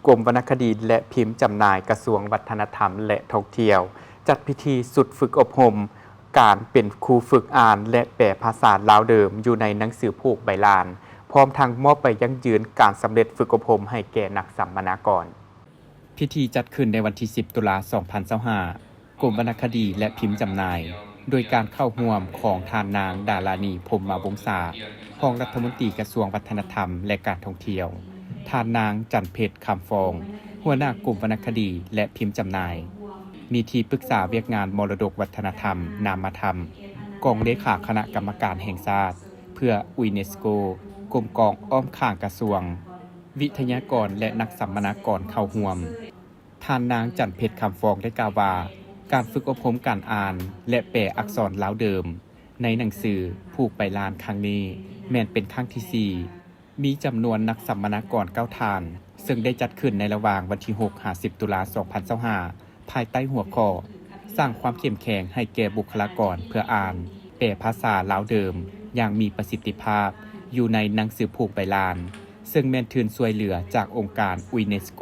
กรมวรรณคดีและพิมพ์จำหน่ายกระทรวงวัฒนธรรมและท่องเที่ยวจัดพิธีสุดฝึกอบรมการเป็นครูฝึกอ่านและแปลภาษาลาวเดิมอยู่ในหนังสือผูกใบลานพร้อมทั้งมอบไปยั่งยืนการสำเร็จฝึกอบรมให้แก่นักสัมมนากรพิธีจัดขึ้นในวันที่ 10 ตุลา 2025กรมวรรณคดีและพิมพ์จำหน่ายโดยการเข้าร่วมของทานนางดารานีพรหมวงศารองรัฐมนตรีกระทรวงวัฒนธรรมและการท่องเที่ยวทานนางจันเพชรคำฟองหัวหน้ากลุ่มวรรณคดีและพิมพ์จำหน่ายมีที่ปรึกษาเวียกงานมรดกวัฒนธรรมนามธรรมกองเลขาคณะกรรมการแห่งชาติเพื่อยูเนสโกกรมกองอ้อมข้างกระทรวงวิทยากรและนักสัมมนากรเข้าร่วมทานนางจันเพชรคำฟองได้กล่าวว่าการฝึกอบรมการอ่านและแปลอักษรลาวเดิมในหนังสือผูกใบลานครั้งนี้แม่นเป็นครั้งที่ 4มีจำนวนนักสัมมนากร9ท่านซึ่งได้จัดขึ้นในระหว่างวันที่ 6-10 ตุลา 2025ภายใต้หัวข้อสร้างความเข้มแข็งให้แก่บุคลากรเพื่ออ่านแปลภาษาลาวเดิมอย่างมีประสิทธิภาพอยู่ในหนังสือผูกใบลานซึ่งแม่นทุนช่วยเหลือจากองค์การยูเนสโก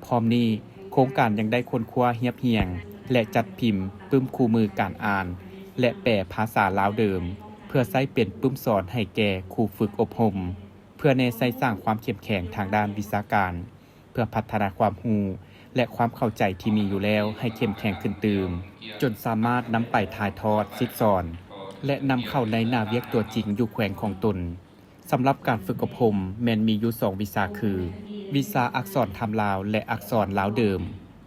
พร้อมนี้โครงการยังได้ค้นคว้าเฮียบเหียงและจัดพิมพ์ปึ้มคู่มือการอ่านและแปลภาษาลาวเดิมเพื่อใช้เป็นปึ้มสอนให้แก่ครูฝึกอบรมเพื่อในใช้สร้างความเข้มแข็งทางด้านวิชาการเพื่อพัฒนาความรู้และความเข้าใจที่มีอยู่แล้วให้เข้มแข็งขึ้นตื่มจนสามารถนำไปถ่ายทอดซิดสอนและนำเข้าในหน้าเวียกตัวจริงอยู่แขวงของตนสำหรับการฝึกอบรมแม้นมีอยู่2วิชาคือวิชาอักษรธรรมลาวและอักษรลาวเดิม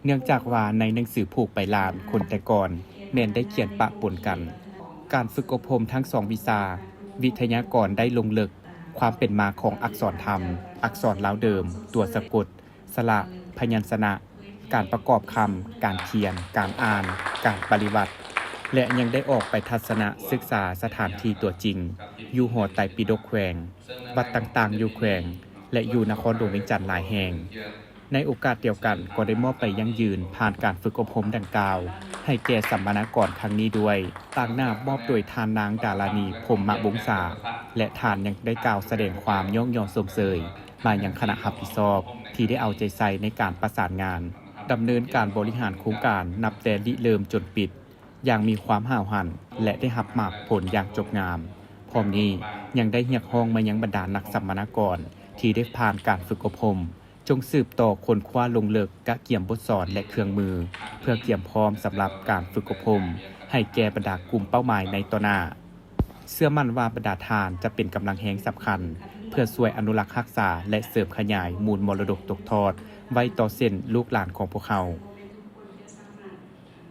เนื่องจากว่าในหนังสือผูกใบลานคนแต่ก่อนแม้นได้เขียนปะปนกันการฝึกอบรมทั้ง2วิชาวิทยากรได้ลงลึกความเป็นมาของอักษรธรรมอักษรลาวเดิมตัวสะกดสระพยัญชนะการประกอบคำการเขียนการอ่านการปฏิบัติและยังได้ออกไปทัศนศึกษาสถานที่ตัวจริงอยู่หอไตรปิฎกแขวงวัดต่างๆอยู่แขวงและอยู่นครหลวงเวียงจันทน์หลายแห่งในโอกาสเดียวกันก็ได้มอบไปยั่งยืนผ่านการฝึกอบรมดังกล่าวให้แก่สัมมนากรครั้งนี้ด้วยต่างหน้ามอบโดยทานนางดารานีพรหมวงศาและทานยังได้กล่าวแสดงความย่องยอสมเสยมายังคณะรับผิดชอบที่ได้เอาใจใส่ในการประสานงานดำเนินการบริหารโครงการนับแต่ริเริ่มจนปิดอย่างมีความห้าวหันและได้รับมากผลอย่างจบงามพร้อมนี้ยังได้เรียกร้องมายังบรรดานักสัมมนากรที่ได้ผ่านการฝึกอบรมจงสืบต่อคนคว้าลงเลิกกะเกี่ยมบทสอนและเครื่องมือเพื่อเตรียมพร้อมสำหรับการฝึกอบรมให้แก่บรรดากลุ่มเป้าหมายในต่อหน้าเชื่อมั่นว่าบรรดาทานจะเป็นกำลังแห่งสำคัญเพื่อช่วยอนุรักษ์รักษาและเสริมขยายมูลมรดกตกทอดไว้ต่อเส้นลูกหลานของพวกเขา